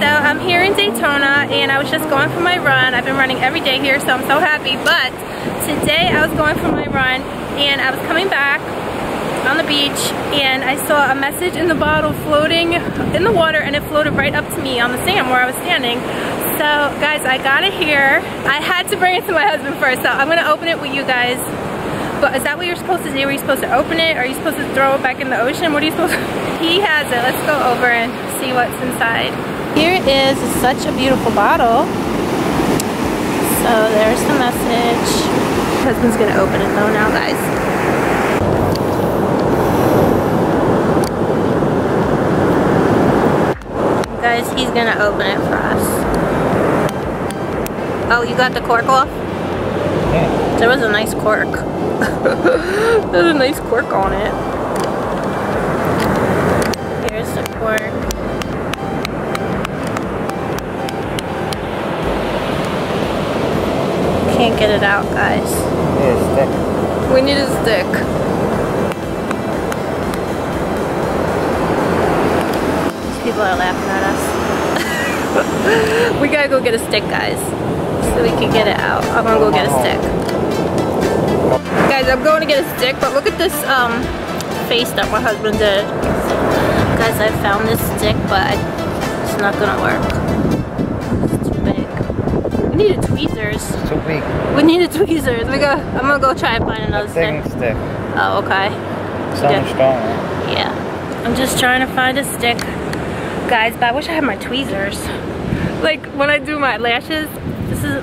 so I'm here in Daytona and I was just going for my run. I've been running every day here, so I'm so happy. But today I was going for my run and I was coming back on the beach and I saw a message in the bottle floating in the water, and it floated right up to me on the sand where I was standing. So guys, I got it here. I had to bring it to my husband first, so I'm gonna open it with you guys. But is that what you're supposed to do? Are you supposed to open it? Are you supposed to throw it back in the ocean? What are you supposed to? He has it. Let's go over and see what's inside. Here it is. It's such a beautiful bottle. So there's the message. My husband's gonna open it though now, guys. Guys, he's gonna open it for us. Oh, you got the cork off? Yeah. There was a nice cork. There's a nice cork on it. Here's the cork. Can't get it out, guys. Need a stick. We need a stick. People are laughing at us. We gotta go get a stick, guys, so we can get it out. I'm gonna go get a stick. Guys, I'm going to get a stick, but look at this face that my husband did. Guys, I found this stick, but it's not gonna work. It's too big. We needed tweezers. It's too big. We needed tweezers. I'm gonna go try and find another stick. Oh, okay. Something strong. Yeah. I'm just trying to find a stick. Guys, but I wish I had my tweezers. Like when I do my lashes,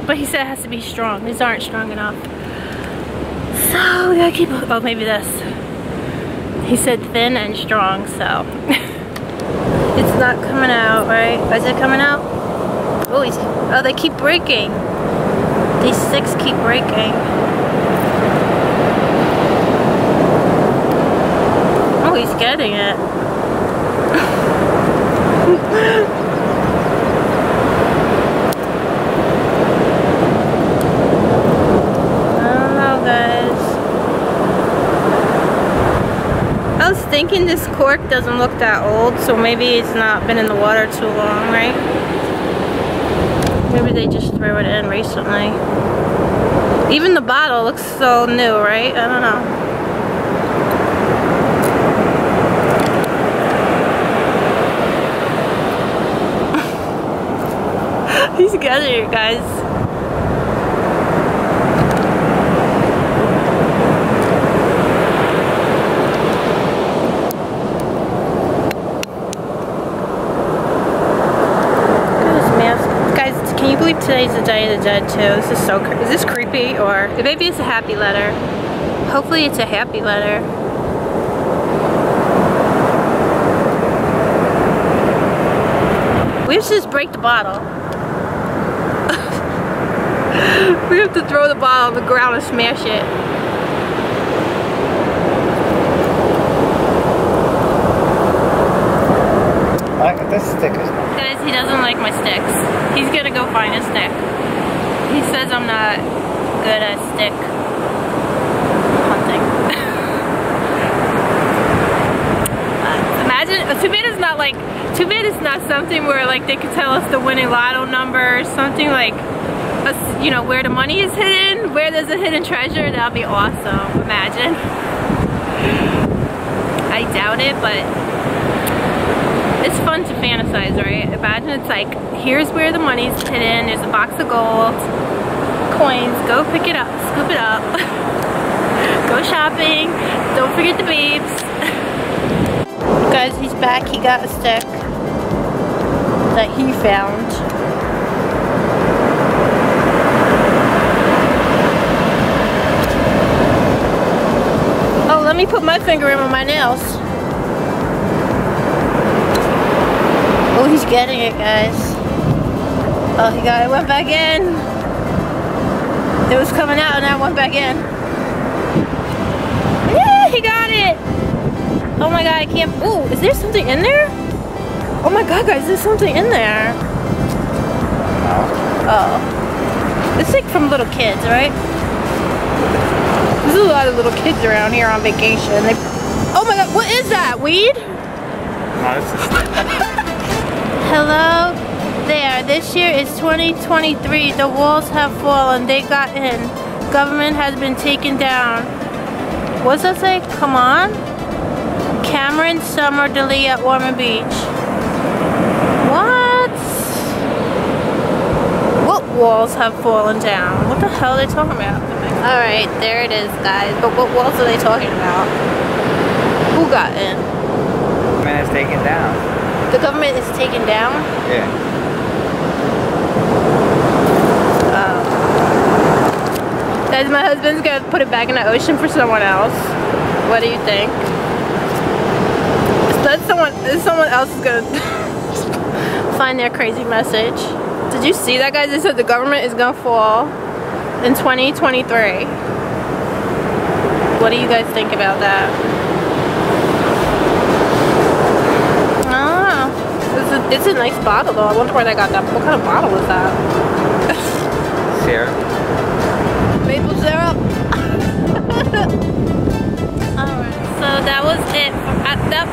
but he said it has to be strong. These aren't strong enough. So we gotta keep, oh, maybe this. He said thin and strong, so. It's not coming out, right? Is it coming out? Oh, oh, they keep breaking. These sticks keep breaking. Oh, he's getting it. I was thinking this cork doesn't look that old, so maybe it's not been in the water too long, right? Maybe they just threw it in recently. Even the bottle looks so new, right? I don't know. He's getting it, guys. Can you believe today's the Day of the Dead too? This is so is this creepy, or maybe it's a happy letter? Hopefully it's a happy letter. We have to just break the bottle. We have to throw the bottle on the ground and smash it. I got this stick. Guys, he doesn't like my sticks. He's gonna go find a stick. He says I'm not good at stick hunting. Imagine, too bad it's not something where like they could tell us the winning lotto number or something like, you know, where the money is hidden, where there's a hidden treasure. That'd be awesome. Imagine. I doubt it, but it's fun to fantasize, right? Imagine it's like, here's where the money's hidden, there's a box of gold, coins, go pick it up, scoop it up, go shopping, don't forget the babes. Guys, he's back, he got a stick that he found. Oh, let me put my finger in with my nails. Oh, he's getting it, guys. Oh, he got it. Went back in. It was coming out and now it went back in. Yeah, he got it. Oh my god, I can't. Oh, is there something in there? Oh my god, guys, there's something in there. Oh. It's like from little kids, right? There's a lot of little kids around here on vacation. Oh my god, what is that? Weed? No, it's just... Hello? Alright, this year is 2023. The walls have fallen. They got in. Government has been taken down. What's that say? Come on? Cameron summer delay at Ormond Beach. What? What walls have fallen down? What the hell are they talking about? Alright, there it is, guys. But what walls are they talking about? Who got in? The government is taken down. The government is taken down? Yeah. Guys, my husband's gonna put it back in the ocean for someone else. What do you think? Someone else is gonna find their crazy message. Did you see that, guys? They said the government is gonna fall in 2023. What do you guys think about that? I don't know. It's a nice bottle though. I wonder where they got that. What kind of bottle is that? Syrup. Maple syrup. Alright, so that was it.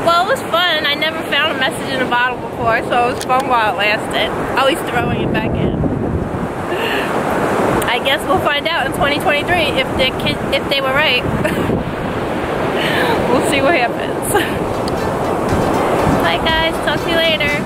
Well, it was fun. I never found a message in a bottle before, so it was fun while it lasted. Always throwing it back in. I guess we'll find out in 2023 if they were right. We'll see what happens. Bye guys, talk to you later.